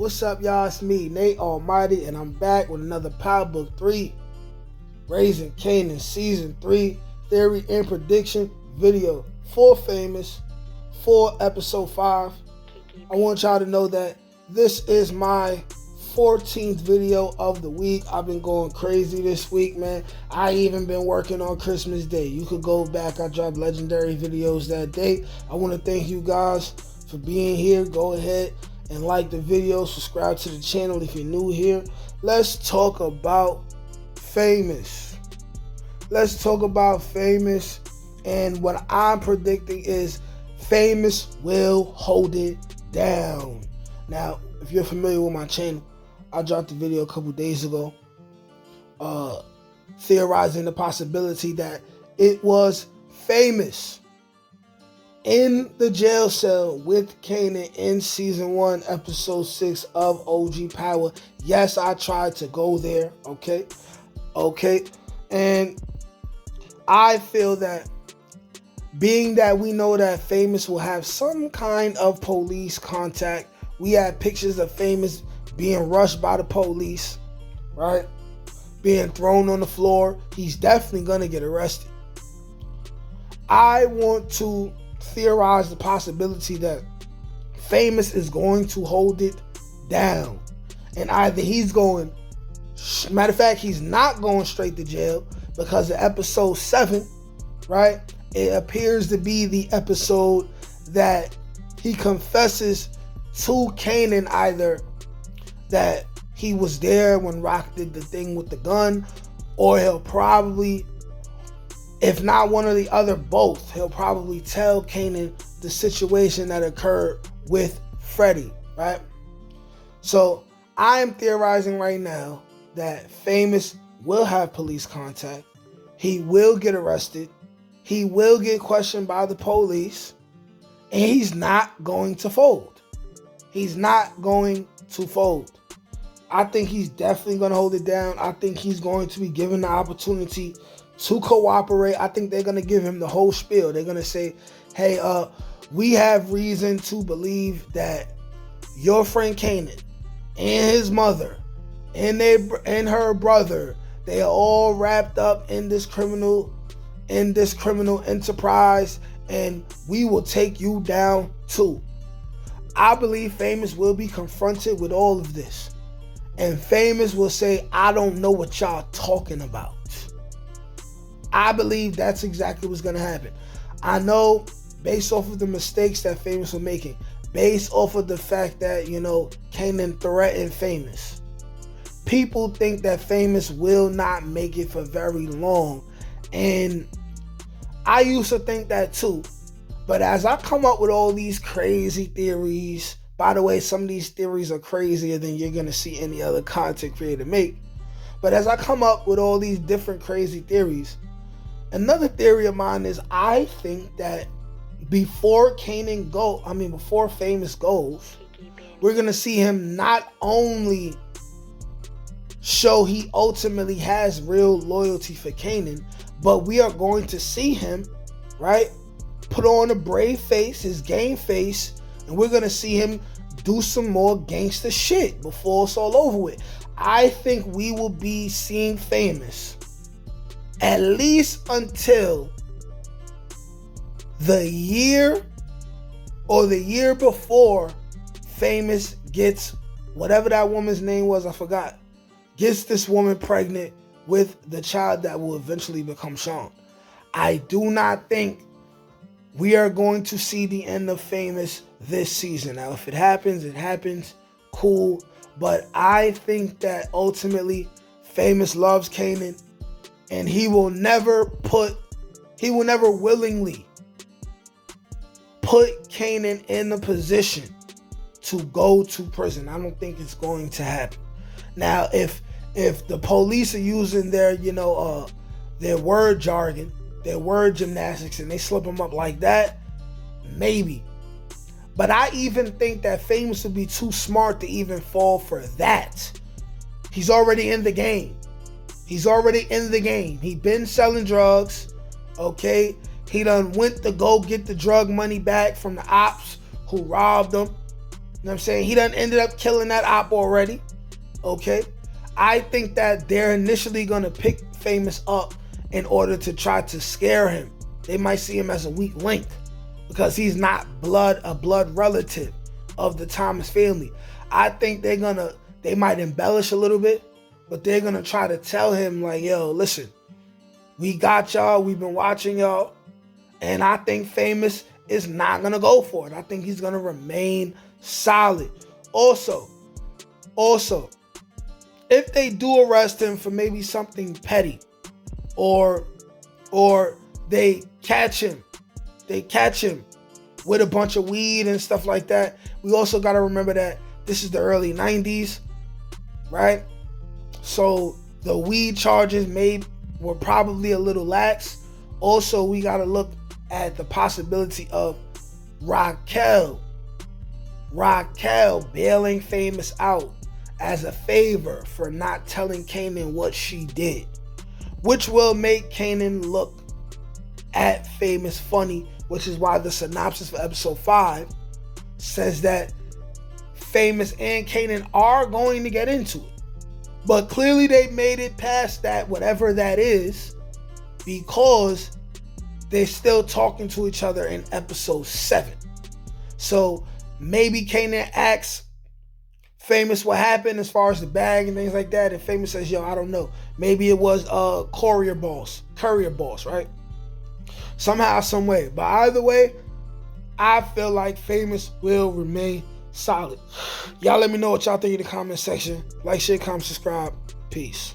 What's up, y'all? It's me, Nate Almighty, and I'm back with another Power Book 3, Raising Kanan Season 3, Theory and Prediction video for Famous, for Episode 5. I want y'all to know that this is my 14th video of the week. I've been going crazy this week, man. I even been working on Christmas Day. You could go back. I dropped legendary videos that day. I want to thank you guys for being here. Go ahead and like the video. Subscribe to the channel if you're new here. Let's talk about Famous. Let's talk about Famous. And what I'm predicting is Famous will hold it down. Now, if you're familiar with my channel, I dropped a video a couple days ago theorizing the possibility that it was Famous in the jail cell with Kanan in Season 1, Episode 6 of OG Power. Yes, I tried to go there, okay? And I feel that being that we know that Famous will have some kind of police contact, we have pictures of Famous being rushed by the police, right? Being thrown on the floor. He's definitely going to get arrested. I want to theorize the possibility that Famous is going to hold it down. And either he's going, matter of fact, he's not going straight to jail because of Episode 7, right? It appears to be the episode that he confesses to Kanan either that he was there when Rock did the thing with the gun, or he'll probably, if not one or the other, both, he'll probably tell Kanan the situation that occurred with Freddie, right? So I'm theorizing right now that Famous will have police contact. He will get arrested. He will get questioned by the police, and he's not going to fold. He's not going to fold. I think he's definitely going to hold it down. I think he's going to be given the opportunity to cooperate. I think they're going to give him the whole spiel. They're going to say, hey, we have reason to believe that your friend Kanan and his mother and her brother, they are all wrapped up in this criminal enterprise, and we will take you down too. I believe Famous will be confronted with all of this. And Famous will say, I don't know what y'all talking about. I believe that's exactly what's going to happen. I know, based off of the mistakes that Famous was making, based off of the fact that, Kanan threatened Famous, people think that Famous will not make it for very long. And I used to think that too. But as I come up with all these crazy theories, by the way, some of these theories are crazier than you're going to see any other content creator make. But as I come up with all these different crazy theories, another theory of mine is I think that before Famous goes, we're going to see him not only show he ultimately has real loyalty for Kanan, but we are going to see him, right, put on a brave face, his game face, and we're going to see him do some more gangster shit before it's all over with. I think we will be seeing Famous at least until the year or the year before Famous gets whatever that woman's name was, I forgot, gets this woman pregnant with the child that will eventually become Sean. I do not think we are going to see the end of Famous this season. Now, if it happens, cool. But I think that ultimately Famous loves Kanan, and he will never willingly put Kanan in a position to go to prison. I don't think it's going to happen. Now, if the police are using their, their word jargon, their word gymnastics, and they slip them up like that, maybe. But I even think that Famous would be too smart to even fall for that. He's already in the game. He been selling drugs, okay? He done went to go get the drug money back from the ops who robbed him. what I'm saying? He done ended up killing that op already. Okay? I think that they're initially going to pick Famous up in order to try to scare him. They might see him as a weak link because he's not a blood relative of the Thomas family. I think they might embellish a little bit, but they're going to try to tell him like, yo, listen, we got y'all. We've been watching y'all. And I think Famous is not going to go for it. I think he's going to remain solid. Also, if they do arrest him for maybe something petty, or they catch him with a bunch of weed and stuff like that, we also got to remember that this is the early 90s, right? So the weed charges were probably a little lax. Also, we got to look at the possibility of Raquel bailing Famous out as a favor for not telling Kanan what she did, which will make Kanan look at Famous funny, which is why the synopsis for episode 5 says that Famous and Kanan are going to get into it. But clearly they made it past that, whatever that is, because they're still talking to each other in episode 7. So maybe Kanan asks Famous what happened as far as the bag and things like that, and Famous says, yo, I don't know. Maybe it was courier boss, right? Somehow, some way. But either way, I feel like Famous will remain solid. Y'all let me know what y'all think in the comment section. Like, share, comment, subscribe. Peace.